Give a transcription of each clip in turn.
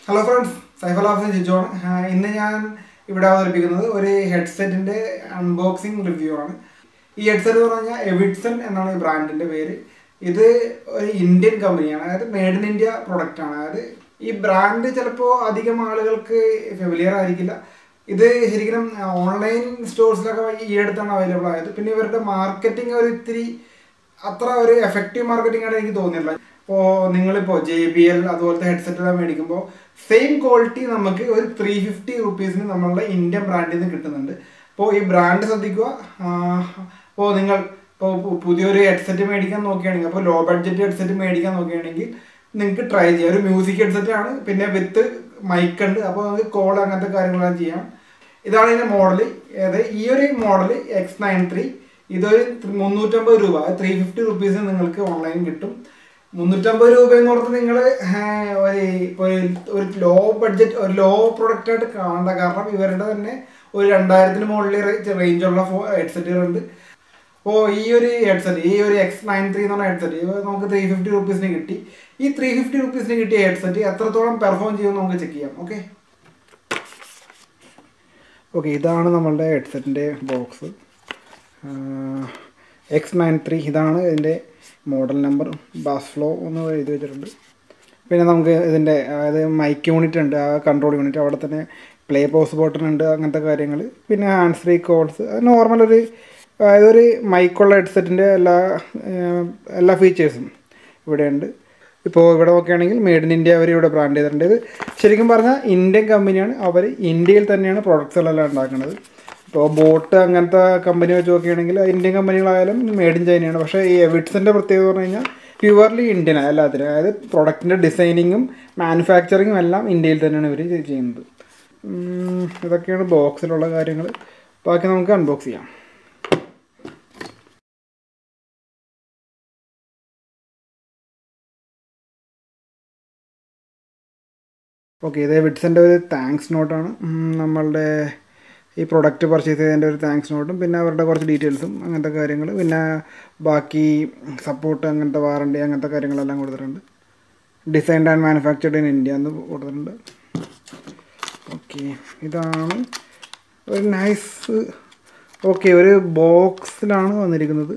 Hello friends, Saifalafin Jijon. In the Yan Ibada headset in the unboxing review. This headset is EVIDSON and brand in the way. This is an Indian company, made in India product. This brand is familiar. This is online stores available. Marketing effective marketing. Oh, JBL headset same quality namakku 350 rupees ni nammude Indian brand innu kittunnundu. Appo ee brand sadhikkuva appo ningal pudhiyoru headset medikkan nokkiyanengil appo low budget headset medikkan nokkiyanengil ningalku try cheyyam. Oru music headset aanu pinne with mic undu appo namukku call anganthe karyangallam cheyyam. Idana inde model. Ee oru model X93 idoru 350 രൂപ 350 rupees ningalku online kittum. 350 രൂപ എന്ന് ഒരു low budget ഒരു law product ആയിട്ട് കാണണ്ട. കാരണം ഇവരുടെ തന്നെ ഒരു 2000 മുകളിൽ റേഞ്ച് ഉള്ള ഹെഡ്സെറ്റുകളുണ്ട്. അപ്പോൾ ഈ ഒരു ഹെഡ്സെറ്റ് ഈ ഒരു X93 എന്ന് പറഞ്ഞ ഹെഡ്സെറ്റ് നമുക്ക് 350 rupeesന് കിട്ടി. ഈ 350 rupeesന് കിട്ടിയ ഹെഡ്സെറ്റ് എത്രത്തോളം പെർഫോം ചെയ്യുമെന്ന് നമുക്ക് ചെക്ക് ചെയ്യാം. ഓക്കെ ഇതാണ് നമ്മളുടെ ഹെഡ്സെറ്റിൻ്റെ ബോക്സ്. X93 ഇതാണ് ഇതിൻ്റെ മോഡൽ നമ്പർ. ബാസ് ഫ്ലോ ഒന്ന് എഴുതി വെച്ചിട്ടുണ്ട്. പിന്നെ നമുക്ക് ഇതിൻ്റെ അതായത് മൈക്ക് യൂണിറ്റ് ഉണ്ട്, ആ കൺട്രോൾ യൂണിറ്റ്, അവിടെ തന്നെ പ്ലേ പോസ് ബട്ടൺ ഉണ്ട്, അങ്ങനത്തെ കാര്യങ്ങൾ. പിന്നെ ഹാൻഡ് ഫ്രീ കോൾസ്, നോർമൽ അതായത് ഒരു മൈക്കുള്ള ഹെഡ്സെറ്റിൻ്റെ എല്ലാ ഫീച്ചേഴ്സും ഇവിടെയുണ്ട്. ഇപ്പോൾ ഇവിടെ നോക്കുകയാണെങ്കിൽ മെയ്ഡ് ഇൻ ഇന്ത്യ അവർ ഇവിടെ ബ്രാൻഡ് ചെയ്തിട്ടുണ്ട്. ഇത് ശരിക്കും പറഞ്ഞാൽ ഇന്ത്യൻ കമ്പനിയാണ്. അവർ ഇന്ത്യയിൽ തന്നെയാണ് പ്രൊഡക്ട്സുകളെല്ലാം ഉണ്ടാക്കുന്നത്. ഇപ്പോൾ ബോട്ട് അങ്ങനത്തെ കമ്പനി വെച്ച് നോക്കുകയാണെങ്കിൽ ഇന്ത്യൻ കമ്പനികളായാലും മെയ്ഡ് ഇൻ ചൈനയാണ്. പക്ഷേ ഈ എവിഡ്സൻ്റെ പ്രത്യേകത പറഞ്ഞു കഴിഞ്ഞാൽ പ്യുവർലി ഇന്ത്യനാണ് എല്ലാത്തിനും. അതായത് പ്രൊഡക്റ്റിൻ്റെ ഡിസൈനിങ്ങും മാനുഫാക്ചറിങ്ങും എല്ലാം ഇന്ത്യയിൽ തന്നെയാണ് ഇവർ ചെയ്യുന്നത്. ഇതൊക്കെയാണ് ബോക്സിലുള്ള കാര്യങ്ങൾ. ബാക്കി നമുക്ക് അൺബോക്സ് ചെയ്യാം. ഓക്കെ, ഇത് എവിഡ്സൻ്റെ ഒരു താങ്ക്സ് നോട്ടാണ്. നമ്മളുടെ ഈ പ്രൊഡക്റ്റ് പർച്ചേസ് ചെയ്തതിൻ്റെ ഒരു താങ്ക്സ് നോട്ടും പിന്നെ അവരുടെ കുറച്ച് ഡീറ്റെയിൽസും അങ്ങനത്തെ കാര്യങ്ങൾ, പിന്നെ ബാക്കി സപ്പോർട്ട്, അങ്ങനത്തെ വാറണ്ടി, അങ്ങനത്തെ കാര്യങ്ങളെല്ലാം കൊടുത്തിട്ടുണ്ട്. Designed and manufactured in India എന്ന് കൊടുത്തിട്ടുണ്ട്. ഓക്കെ, ഇതാണ് ഒരു നൈസ് ഒരു ബോക്സിലാണ് വന്നിരിക്കുന്നത്.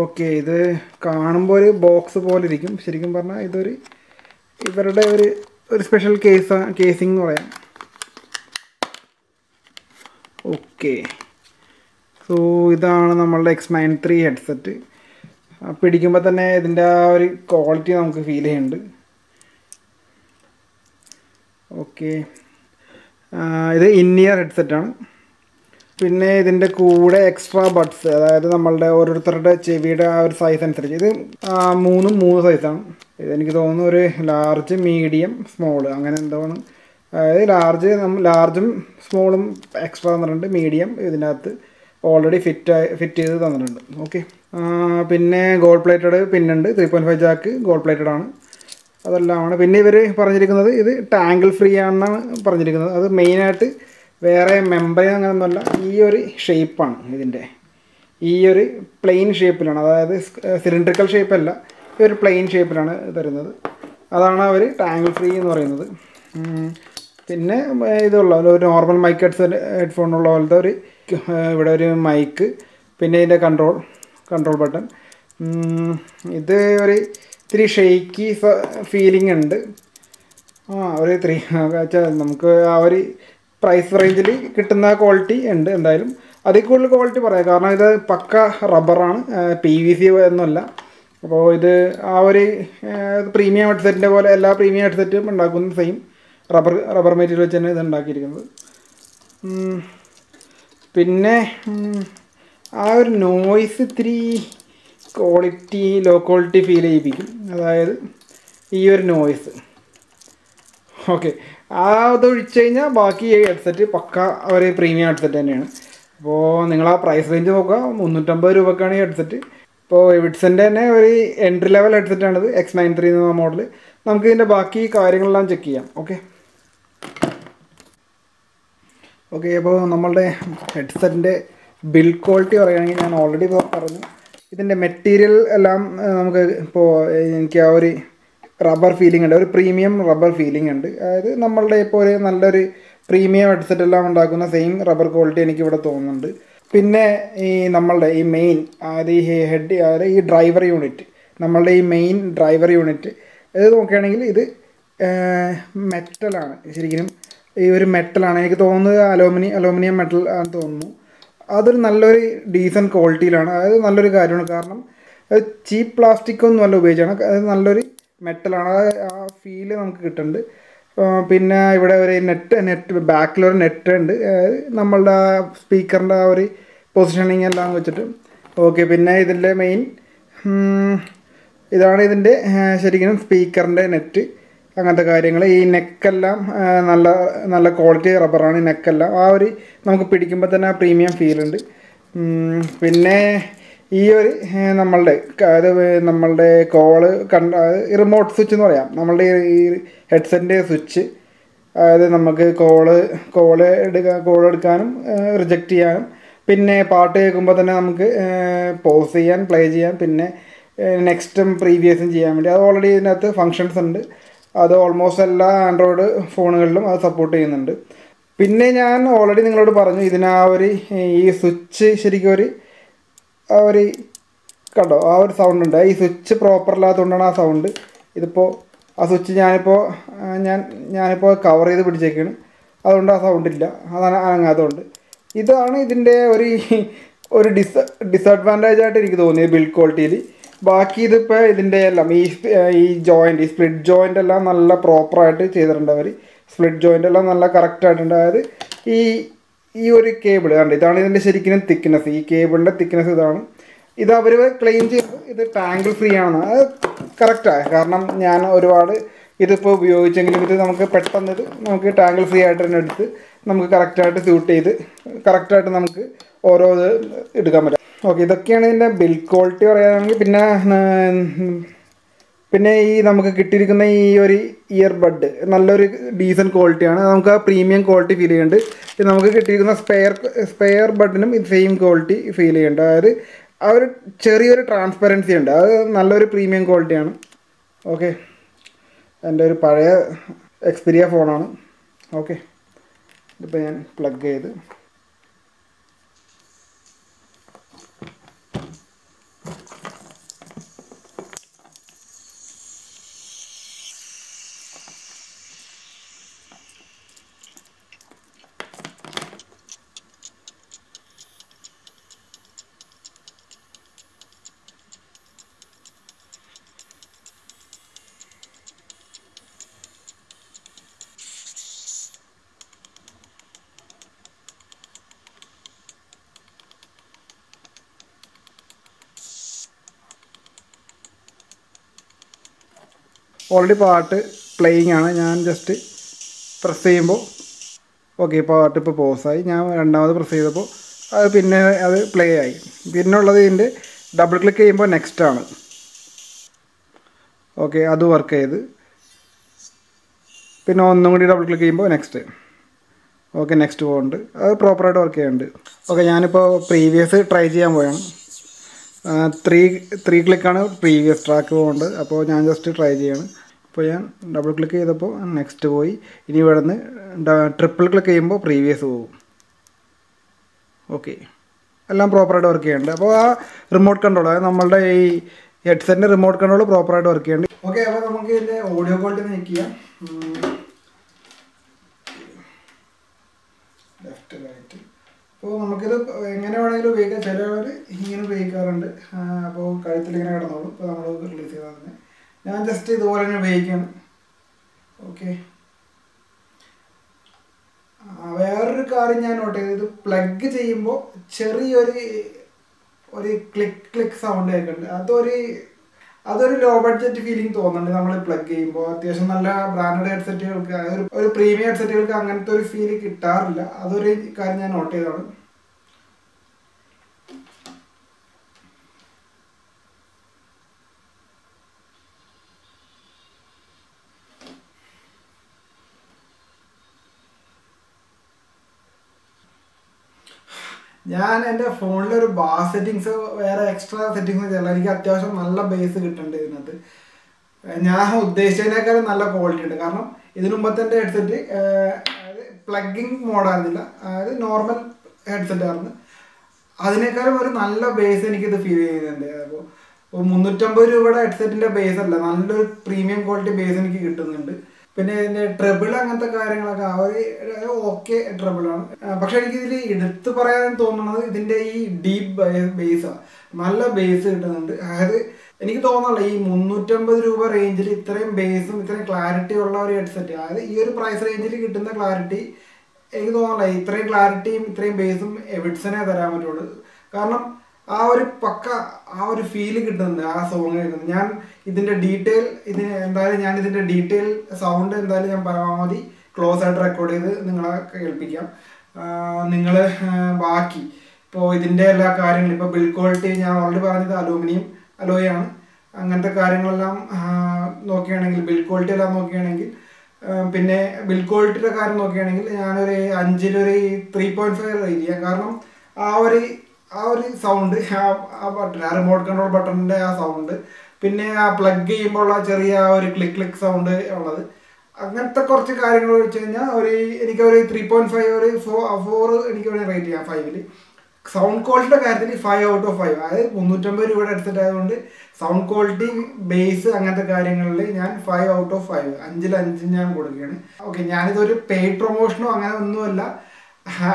ഓക്കെ, ഇത് കാണുമ്പോൾ ഒരു ബോക്സ് പോലെ ഇരിക്കും. ശരിക്കും പറഞ്ഞാൽ ഇവരുടെ ഒരു സ്പെഷ്യൽ കേസിംഗ് എന്ന് പറയാം. ഓക്കെ, സോ ഇതാണ് നമ്മളുടെ X93 ഹെഡ്സെറ്റ്. പിടിക്കുമ്പോൾ തന്നെ ഇതിൻ്റെ ആ ഒരു ക്വാളിറ്റി നമുക്ക് ഫീൽ ചെയ്യുന്നുണ്ട്. ഓക്കെ, ഇത് ഇന്നിയർ ഹെഡ്സെറ്റാണ്. പിന്നെ ഇതിൻ്റെ കൂടെ എക്സ്ട്രാ ബഡ്സ്, അതായത് നമ്മളുടെ ഓരോരുത്തരുടെ ചെവിയുടെ ആ ഒരു സൈസ് അനുസരിച്ച് ഇത് 3 സൈസാണ്. ഇതെനിക്ക് തോന്നുന്നു ഒരു ലാർജ്, മീഡിയം, സ്മോൾ അങ്ങനെ എന്തോന്ന്. അതായത് ലാർജും സ്മോളും എക്സ്ട്രാ തന്നിട്ടുണ്ട്. മീഡിയം ഇതിനകത്ത് ഓൾറെഡി ഫിറ്റ് ചെയ്ത് തന്നിട്ടുണ്ട്. ഓക്കെ, പിന്നെ ഗോൾഡ് പ്ലേറ്റഡ് പിന്നുണ്ട്. 3.5 ജാക്ക് ഗോൾഡ് പ്ലേറ്റഡ് ആണ്. അതെല്ലാമാണ്. പിന്നെ ഇവർ പറഞ്ഞിരിക്കുന്നത് ഇത് ടാങ്കിൾ ഫ്രീ ആണെന്നാണ് പറഞ്ഞിരിക്കുന്നത്. അത് മെയിനായിട്ട് വേറെ മെമ്പറിൻ അങ്ങനെയൊന്നുമല്ല, ഈ ഒരു ഷേപ്പാണ് ഇതിൻ്റെ. ഈ ഒരു പ്ലെയിൻ ഷേപ്പിലാണ്, അതായത് സിലിണ്ടറിക്കൽ ഷേപ്പല്ല, ഈ ഒരു പ്ലെയിൻ ഷേപ്പിലാണ് തരുന്നത്. അതാണ് അവർ ടാങ്കിൾ ഫ്രീ എന്ന് പറയുന്നത്. പിന്നെ ഇതുള്ള ഒരു നോർമൽ മൈക്ക് ഹെഡ്ഫോണുള്ള പോലത്തെ ഇവിടെ ഒരു മൈക്ക്, പിന്നെ ഇതിൻ്റെ കൺട്രോൾ ബട്ടൺ. ഇത് ഇത്തിരി ഷെയ്ക്കി ഫീലിംഗ് ഉണ്ട്. നമുക്ക് ആ ഒരു പ്രൈസ് റേഞ്ചിൽ കിട്ടുന്ന ക്വാളിറ്റി ഉണ്ട്. എന്തായാലും അതിൽ കൂടുതൽ ക്വാളിറ്റി പറയാം, കാരണം ഇത് പക്ക റബ്ബറാണ്, PVC ഒന്നുമല്ല. അപ്പോൾ ഇത് ആ ഒരു പ്രീമിയം ഹെഡ്സെറ്റിൻ്റെ പോലെ എല്ലാ പ്രീമിയം ഹെഡ്സെറ്റും ഉണ്ടാക്കുന്ന സെയിം റബ്ബർ മെറ്റീരിയൽ വെച്ച് തന്നെ ഇത് ഉണ്ടാക്കിയിരിക്കുന്നത്. പിന്നെ ആ ഒരു നോയ്സ് ഇത്തിരി ലോ ക്വാളിറ്റി ഫീൽ ചെയ്യിപ്പിക്കും. അതായത് ഈ ഒരു നോയ്സ്. ഓക്കെ, അത് ഒഴിച്ച് കഴിഞ്ഞാൽ ബാക്കി ഈ ഹെഡ്സെറ്റ് പക്ക ഒരു പ്രീമിയം ഹെഡ്സെറ്റ് തന്നെയാണ്. അപ്പോൾ നിങ്ങൾ ആ പ്രൈസ് റേഞ്ച് നോക്കുക, 350 രൂപക്കാണ് ഈ ഹെഡ്സെറ്റ്. ഇപ്പോൾ എവിഡ്സൻ്റെ തന്നെ ഒരു എൻട്രി ലെവൽ ഹെഡ്സെറ്റാണിത്, X93 എന്ന മോഡൽ. നമുക്ക് ഇതിൻ്റെ ബാക്കി കാര്യങ്ങളെല്ലാം ചെക്ക് ചെയ്യാം. ഓക്കെ, അപ്പോൾ നമ്മളുടെ ഹെഡ്സെറ്റിൻ്റെ ബിൽഡ് ക്വാളിറ്റി പറയുകയാണെങ്കിൽ ഞാൻ ഓൾറെഡി പറഞ്ഞു. ഇതിൻ്റെ മെറ്റീരിയൽ എല്ലാം നമുക്ക് ഇപ്പോൾ എനിക്ക് ആ ഒരു റബ്ബർ ഫീലിംഗ് ഉണ്ട്, ഒരു പ്രീമിയം റബ്ബർ ഫീലിംഗ് ഉണ്ട്. അതായത് നമ്മളുടെ ഇപ്പോൾ ഒരു നല്ലൊരു പ്രീമിയം ഹെഡ്സെറ്റ് എല്ലാം ഉണ്ടാക്കുന്ന സെയിം റബ്ബർ ക്വാളിറ്റി എനിക്കിവിടെ തോന്നുന്നുണ്ട്. പിന്നെ ഈ നമ്മളുടെ ഈ മെയിൻ അതായത് ഈ ഹെഡ് അതായത് ഈ ഡ്രൈവർ യൂണിറ്റ്, നമ്മളുടെ ഈ മെയിൻ ഡ്രൈവർ യൂണിറ്റ് ഇത് നോക്കുകയാണെങ്കിൽ ഇത് മെറ്റലാണ്. ശരിക്കും ഈ ഒരു മെറ്റലാണ്, എനിക്ക് തോന്നുന്നത് അലൂമിനിയം മെറ്റൽ ആണെന്ന് തോന്നുന്നു. അതൊരു നല്ലൊരു ഡീസൻറ്റ് ക്വാളിറ്റിയിലാണ്. അതായത് നല്ലൊരു കാര്യമാണ്, കാരണം അത് ചീപ്പ് പ്ലാസ്റ്റിക് ഒന്നും അല്ല ഉപയോഗിച്ചാണ്, അത് നല്ലൊരു മെറ്റലാണ്. ആ ഫീല് നമുക്ക് കിട്ടുന്നുണ്ട്. പിന്നെ ഇവിടെ ഒരു നെറ്റ് ബാക്കിലൊരു നെറ്റ് ഉണ്ട്, നമ്മളുടെ സ്പീക്കറിൻ്റെ ആ ഒരു പൊസിഷനിങ് എല്ലാം വെച്ചിട്ട്. ഓക്കെ, പിന്നെ ഇതിൻ്റെ മെയിൻ ഇതാണ് ഇതിൻ്റെ ശരിക്കും സ്പീക്കറിൻ്റെ നെറ്റ്, അങ്ങനത്തെ കാര്യങ്ങൾ. ഈ നെക്കെല്ലാം നല്ല നല്ല ക്വാളിറ്റി റബ്ബറാണ് ഈ നെക്കെല്ലാം. ആ ഒരു നമുക്ക് പിടിക്കുമ്പോൾ തന്നെ ആ പ്രീമിയം ഫീലുണ്ട്. പിന്നെ ഈ ഒരു നമ്മളുടെ കോള് റിമോട്ട് സ്വിച്ച് എന്ന് പറയാം, നമ്മളുടെ ഈ ഹെഡ്സെറ്റിൻ്റെ സ്വിച്ച്. അതായത് നമുക്ക് കോള് എടുക്കാനും റിജക്റ്റ് ചെയ്യാനും, പിന്നെ പാട്ട് കേൾക്കുമ്പോൾ തന്നെ നമുക്ക് പോസ് ചെയ്യാൻ, പ്ലേ ചെയ്യാൻ, പിന്നെ നെക്സ്റ്റും പ്രീവിയസും ചെയ്യാൻ വേണ്ടി അത് ഓൾറെഡി ഇതിനകത്ത് ഫങ്ഷൻസ് ഉണ്ട്. അത് ഓൾമോസ്റ്റ് എല്ലാ ആൻഡ്രോയിഡ് ഫോണുകളിലും അത് സപ്പോർട്ട് ചെയ്യുന്നുണ്ട്. പിന്നെ ഞാൻ ഓൾറെഡി നിങ്ങളോട് പറഞ്ഞു ഈ സ്വിച്ച് ശരിക്കും ഒരു കണ്ടോ ആ ഒരു സൗണ്ട് ഉണ്ട്. ഈ സ്വിച്ച് പ്രോപ്പർ അല്ലാത്തതുകൊണ്ടാണ് ആ സൗണ്ട്. ഇതിപ്പോൾ ആ സ്വിച്ച് ഞാനിപ്പോൾ കവർ ചെയ്ത് പിടിച്ചേക്കാണ്, അതുകൊണ്ട് ആ സൗണ്ടില്ല, അതാണ് അനങ്ങാത്തതുകൊണ്ട്. ഇതാണ് ഇതിൻ്റെ ഒരു ഡിസഡ്വാൻറ്റേജ് ആയിട്ട് എനിക്ക് തോന്നിയത് ബിൽഡ് ക്വാളിറ്റിയിൽ. ബാക്കി ഇതിപ്പോൾ ഇതിൻ്റെ എല്ലാം ഈ സ്പ്ലിറ്റ് ജോയിൻ്റ് എല്ലാം നല്ല പ്രോപ്പറായിട്ട് ചെയ്തിട്ടുണ്ട് അവർ. സ്പ്ലിറ്റ് ജോയിൻ്റ് എല്ലാം നല്ല കറക്റ്റായിട്ടുണ്ട്. അതായത് ഈ ഒരു കേബിൾ കണ്ട്, ഇതാണ് ഇതിൻ്റെ ശരിക്കും തിക്നെസ്, ഈ കേബിളിൻ്റെ തിക്നെസ് ഇതാണ്. ഇത് അവർ ക്ലെയിം ചെയ്ത് ഇത് ടാങ്കിൾ ഫ്രീ ആണെന്ന്. അത് കറക്റ്റാണ്, കാരണം ഞാൻ ഒരുപാട് ഇതിപ്പോൾ ഉപയോഗിച്ചെങ്കിലും ഇത് നമുക്ക് പെട്ടെന്ന് നമുക്ക് ടാങ്കിൾ ഫ്രീ ആയിട്ട് തന്നെ എടുത്ത് നമുക്ക് കറക്റ്റായിട്ട് സ്യൂട്ട് ചെയ്ത് കറക്റ്റായിട്ട് നമുക്ക് ഓരോ ഇത് എടുക്കാൻ പറ്റും. ഓക്കെ, ഇതൊക്കെയാണ് ഇതിൻ്റെ ബിൽഡ് ക്വാളിറ്റി പറയുകയാണെങ്കിൽ. പിന്നെ ഈ നമുക്ക് കിട്ടിയിരിക്കുന്ന ഈ ഒരു ഇയർബഡ് നല്ലൊരു ഡീസൻറ്റ് ക്വാളിറ്റിയാണ്, നമുക്ക് ആ പ്രീമിയം ക്വാളിറ്റി ഫീൽ ചെയ്യുന്നുണ്ട്. പിന്നെ നമുക്ക് കിട്ടിയിരിക്കുന്ന സ്പെയർ ബഡിനും ഇത് സെയിം ക്വാളിറ്റി ഫീൽ ചെയ്യുന്നുണ്ട്. അതായത് ആ ഒരു ചെറിയൊരു ട്രാൻസ്പെറൻസി ഉണ്ട്, അത് നല്ലൊരു പ്രീമിയം ക്വാളിറ്റിയാണ്. ഓക്കെ, എൻ്റെ ഒരു പഴയ എക്സ്പീരിയ ഫോണാണ്. ഓക്കെ, ഇതിപ്പോൾ ഞാൻ പ്ലഗ് ചെയ്ത് ഓൾറെഡി പാട്ട് പ്ലേയിങ് ആണ്. ഞാൻ ജസ്റ്റ് പ്രസ് ചെയ്യുമ്പോൾ ഓക്കെ, പാട്ട് ഇപ്പോൾ പോസായി. ഞാൻ രണ്ടാമത് പ്രസ് ചെയ്തപ്പോൾ അത് പ്ലേ ആയി. പിന്നുള്ളത് ഇതിൻ്റെ ഡബിൾ ക്ലിക്ക് ചെയ്യുമ്പോൾ നെക്സ്റ്റ് ആണ്. ഓക്കെ, അത് വർക്ക് ചെയ്ത്. പിന്നെ ഒന്നും കൂടി ഡബിൾ ക്ലിക്ക് ചെയ്യുമ്പോൾ നെക്സ്റ്റ്. ഓക്കെ, നെക്സ്റ്റ് പോകുന്നുണ്ട്, അത് പ്രോപ്പറായിട്ട് വർക്ക് ചെയ്യുന്നുണ്ട്. ഓക്കെ, ഞാനിപ്പോൾ പ്രീവിയസ് ട്രൈ ചെയ്യാൻ പോയാണ്. ത്രീ ക്ലിക്കാണ് പ്രീവിയസ് ട്രാക്ക് പോകുന്നത്. അപ്പോൾ ഞാൻ ജസ്റ്റ് ട്രൈ ചെയ്യാണ്. ഇപ്പോൾ ഞാൻ ഡബിൾ ക്ലിക്ക് ചെയ്തപ്പോൾ നെക്സ്റ്റ് പോയി. ഇനി ഇവിടെ നിന്ന് ട്രിപ്പിൾ ക്ലിക്ക് ചെയ്യുമ്പോൾ പ്രീവിയസ് പോകും. ഓക്കെ, എല്ലാം പ്രോപ്പറായിട്ട് വർക്ക് ചെയ്യുന്നുണ്ട്. അപ്പോൾ ആ റിമോട്ട് കൺട്രോൾ, അതായത് നമ്മളുടെ ഈ ഹെഡ്സെറ്റിൻ്റെ റിമോട്ട് കൺട്രോൾ പ്രോപ്പറായിട്ട് വർക്ക് ചെയ്യുന്നുണ്ട്. ഓക്കെ, അപ്പോൾ നമുക്ക് ഇതിൻ്റെ ഓഡിയോ ക്വാളിറ്റി ചെക്ക് ചെയ്യാം. Left right. അപ്പോൾ നമുക്കിത് എങ്ങനെ വേണമെങ്കിലും ഉപയോഗിക്കാം. ചിലവർ ഇങ്ങനെ ഉപയോഗിക്കാറുണ്ട്. അപ്പോൾ കഴുത്തിലിങ്ങനെ കിടന്നോളും. ഇപ്പോൾ നമ്മൾ റിലീസ് ചെയ്താൽ തന്നെ ഞാൻ ജസ്റ്റ് ഇതുപോലെ തന്നെ ഉപയോഗിക്കുകയാണ്. ഓക്കെ, വേറൊരു കാര്യം ഞാൻ നോട്ട് ചെയ്തത്, പ്ലഗ് ചെയ്യുമ്പോൾ ചെറിയൊരു ക്ലിക്ക് സൗണ്ട് കേൾക്കുന്നുണ്ട്. അതൊരു ലോ ബഡ്ജറ്റ് ഫീലിംഗ് തോന്നുന്നുണ്ട് നമ്മൾ പ്ലഗ് ചെയ്യുമ്പോൾ. അത്യാവശ്യം നല്ല ബ്രാൻഡഡ് ഹെഡ്സെറ്റുകൾക്ക്, ഒരു പ്രീമിയം ഹെഡ്സെറ്റുകൾക്ക് അങ്ങനത്തെ ഒരു ഫീൽ കിട്ടാറില്ല. അതൊരു കാര്യം ഞാൻ നോട്ട് ചെയ്തതാണ്. ഞാൻ എൻ്റെ ഫോണിലൊരു ബാസ് സെറ്റിങ്സ് വേറെ എക്സ്ട്രാ സെറ്റിങ്സ് ചെയ്യല്ല. എനിക്ക് അത്യാവശ്യം നല്ല ബേസ് കിട്ടുന്നുണ്ട് ഇതിനകത്ത്. ഞാൻ ഉദ്ദേശിച്ചതിനേക്കാളും നല്ല ക്വാളിറ്റി ഉണ്ട്. കാരണം ഇതിനു മുമ്പത്തെ എൻ്റെ ഹെഡ്സെറ്റ് പ്ലഗിങ് മോഡായിരുന്നില്ല, അതായത് നോർമൽ ഹെഡ്സെറ്റ് ആയിരുന്നു. അതിനേക്കാളും ഒരു നല്ല ബേസ് എനിക്കിത് ഫീൽ ചെയ്യുന്നുണ്ട്. അപ്പോൾ 350 രൂപയുടെ ഹെഡ്സെറ്റിൻ്റെ ബേസ് അല്ല, നല്ലൊരു പ്രീമിയം ക്വാളിറ്റി ബേസ് എനിക്ക് കിട്ടുന്നുണ്ട്. പിന്നെ ഇതിൻ്റെ ട്രബിൾ അങ്ങനത്തെ കാര്യങ്ങളൊക്കെ ആ ഒരു ഓക്കെ ട്രബിളാണ്. പക്ഷെ എനിക്കിതിൽ എടുത്ത് പറയാൻ തോന്നുന്നത് ഇതിൻ്റെ ഈ ഡീപ്പ് ബേസാണ്. നല്ല ബേസ് കിട്ടുന്നുണ്ട്. അതായത് എനിക്ക് തോന്നുന്നില്ല ഈ 350 രൂപ റേഞ്ചിൽ ഇത്രയും ബേസും ഇത്രയും ക്ലാരിറ്റി ഉള്ള ഒരു ഹെഡ്സെറ്റ്, അതായത് ഈ ഒരു പ്രൈസ് റേഞ്ചിൽ കിട്ടുന്ന ക്ലാരിറ്റി എനിക്ക് തോന്നുന്നില്ല ഇത്രയും ക്ലാരിറ്റിയും ഇത്രയും ബേസും എവിഡ്സനെ തരാൻ പറ്റുള്ളൂ. കാരണം ആ ഒരു പക്ക ആ ഒരു ഫീല് കിട്ടുന്നുണ്ട് ആ സോങ് കേൾക്കുന്നത്. ഞാൻ ഇതിൻ്റെ ഡീറ്റെയിൽ ഞാൻ ഇതിൻ്റെ ഡീറ്റെയിൽ സൗണ്ട് എന്തായാലും ഞാൻ പരമാവധി ക്ലോസ് ആയിട്ട് റെക്കോർഡ് ചെയ്ത് നിങ്ങളെ കേൾപ്പിക്കാം. നിങ്ങൾ ബാക്കി ഇപ്പോൾ ഇതിൻ്റെ എല്ലാ കാര്യങ്ങളും ഇപ്പോൾ ബിൽഡ് ക്വാളിറ്റി ഞാൻ ഓൾറെഡി പറഞ്ഞത് അലൂമിനിയം അലോയാണ്. അങ്ങനത്തെ കാര്യങ്ങളെല്ലാം നോക്കുകയാണെങ്കിൽ ബിൽഡ് ക്വാളിറ്റി എല്ലാം നോക്കുകയാണെങ്കിൽ, പിന്നെ ബിൽഡ് ക്വാളിറ്റിയുടെ കാര്യം നോക്കുകയാണെങ്കിൽ ഞാനൊരു 5-ൽ 3.5 റേറ്റ് ചെയ്യാം. കാരണം ആ ഒരു സൗണ്ട്, ആ ബട്ടൺ, ആ റിമോട്ട് കൺട്രോൾ ബട്ടണിൻ്റെ ആ സൗണ്ട്, പിന്നെ ആ പ്ലഗ് ചെയ്യുമ്പോൾ ആ ചെറിയ ഒരു ക്ലിക്ക് സൗണ്ട് ഉള്ളത്, അങ്ങനത്തെ കുറച്ച് കാര്യങ്ങൾ വെച്ച് കഴിഞ്ഞാൽ എനിക്കൊരു 3.5 ഒരു 4 എനിക്ക് വേണമെങ്കിൽ റേറ്റ് ചെയ്യാം 5-ൽ. സൗണ്ട് ക്വാളിറ്റിയുടെ കാര്യത്തിൽ 5 ഔട്ട് ഓഫ് 5. അതായത് 350 രൂപയുടെ ഹെഡ്സെറ്റ് ആയതുകൊണ്ട് സൗണ്ട് ക്വാളിറ്റി ബേസ് അങ്ങനത്തെ കാര്യങ്ങളിൽ ഞാൻ 5 ഔട്ട് ഓഫ് 5, 5-ൽ 5 ഞാൻ കൊടുക്കുകയാണ്. ഓക്കെ, ഞാനിതൊരു പെയ്ഡ് പ്രൊമോഷനോ അങ്ങനെ ഒന്നുമല്ല,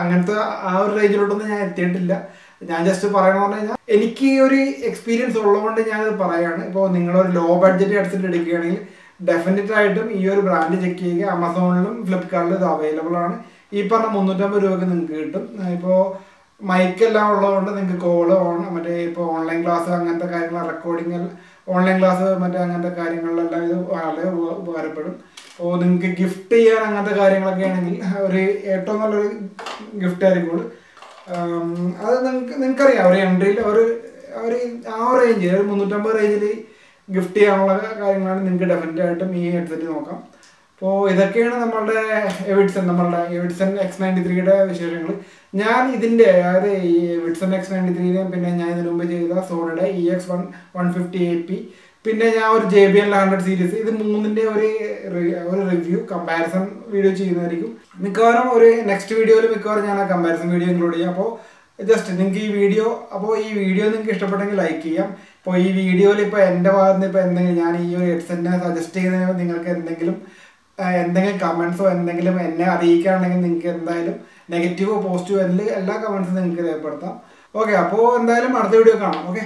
അങ്ങനത്തെ ആ ഒരു റേഞ്ചിലോട്ടൊന്നും ഞാൻ എത്തിയിട്ടില്ല. ഞാൻ ജസ്റ്റ് പറയണമെന്ന് പറഞ്ഞു കഴിഞ്ഞാൽ എനിക്ക് ഒരു എക്സ്പീരിയൻസ് ഉള്ളതുകൊണ്ട് ഞാനത് പറയുകയാണ്. ഇപ്പോൾ നിങ്ങളൊരു ലോ ബഡ്ജറ്റ് ഹെഡ്സെറ്റ് എടുക്കുകയാണെങ്കിൽ ഡെഫിനറ്റ് ആയിട്ടും ഈ ഒരു ബ്രാൻഡ് ചെക്ക് ചെയ്യുക. ആമസോണിലും ഫ്ലിപ്കാർട്ടിലും ഇത് അവൈലബിൾ ആണ്. ഈ പറഞ്ഞ 350 രൂപയ്ക്ക് നിങ്ങൾക്ക് കിട്ടും. ഇപ്പോൾ മൈക്കെല്ലാം ഉള്ളതുകൊണ്ട് നിങ്ങൾക്ക് കോള് മറ്റേ ഇപ്പോൾ ഓൺലൈൻ ക്ലാസ് അങ്ങനത്തെ കാര്യങ്ങൾ, റെക്കോർഡിങ് ഓൺലൈൻ ക്ലാസ് മറ്റേ അങ്ങനത്തെ കാര്യങ്ങളിലെല്ലാം ഇത് വളരെ ഉപകാരപ്പെടും. അപ്പോൾ നിങ്ങൾക്ക് ഗിഫ്റ്റ് ചെയ്യാൻ അങ്ങനത്തെ കാര്യങ്ങളൊക്കെ ആണെങ്കിൽ ഒരു ഏറ്റവും നല്ലൊരു ഗിഫ്റ്റ് ആയിരിക്കും. അത് നിങ്ങൾക്കറിയാം ഒരു എൻട്രിയിൽ ആ റേഞ്ച് ഒരു 350 റേഞ്ചിൽ ഗിഫ്റ്റ് ചെയ്യാനുള്ള കാര്യങ്ങളാണ്. നിങ്ങൾക്ക് ഡെഫിനറ്റ് ആയിട്ടും ഈ ഹെഡ്സെറ്റ് നോക്കാം. അപ്പോൾ ഇതൊക്കെയാണ് നമ്മളുടെ എവിഡ്സൺ X93യുടെ വിശേഷങ്ങൾ. ഞാൻ ഇതിൻ്റെ അതായത് ഈ എവിഡ്സൺ X93 പിന്നെ ഞാൻ ഇതിനു മുമ്പ് ചെയ്ത സോണിയുടെ EX150AP, പിന്നെ ഞാൻ ഒരു JBL 100 സീരീസ്, ഇത് മൂന്നിൻ്റെ ഒരു റിവ്യൂ കമ്പാരിസൺ വീഡിയോ ചെയ്യുന്നതായിരിക്കും. മിക്കവാറും ഒരു നെക്സ്റ്റ് വീഡിയോയിൽ മിക്കവാറും ഞാൻ ആ കമ്പാരിസൺ വീഡിയോ ഇൻക്ലൂഡ് ചെയ്യാം. അപ്പോൾ ജസ്റ്റ് നിങ്ങൾക്ക് ഈ വീഡിയോ നിങ്ങൾക്ക് ഇഷ്ടപ്പെട്ടെങ്കിൽ ലൈക്ക് ചെയ്യാം. ഇപ്പോൾ ഈ വീഡിയോയിൽ ഇപ്പോൾ എൻ്റെ ഭാഗത്ത് നിന്ന് ഇപ്പോൾ എന്തെങ്കിലും ഞാൻ ഈ ഒരു ഹെഡ്സെറ്റിനെ സജസ്റ്റ് ചെയ്യുന്നതിന് നിങ്ങൾക്ക് എന്തെങ്കിലും കമൻസോ എന്തെങ്കിലും എന്നെ അറിയിക്കുകയാണെങ്കിൽ നിങ്ങൾക്ക് എന്തായാലും നെഗറ്റീവോ പോസിറ്റീവോ എല്ലാ കമൻസും നിങ്ങൾക്ക് രേഖപ്പെടുത്താം. ഓക്കെ, അപ്പോൾ എന്തായാലും അടുത്ത വീഡിയോ കാണാം. ഓക്കെ.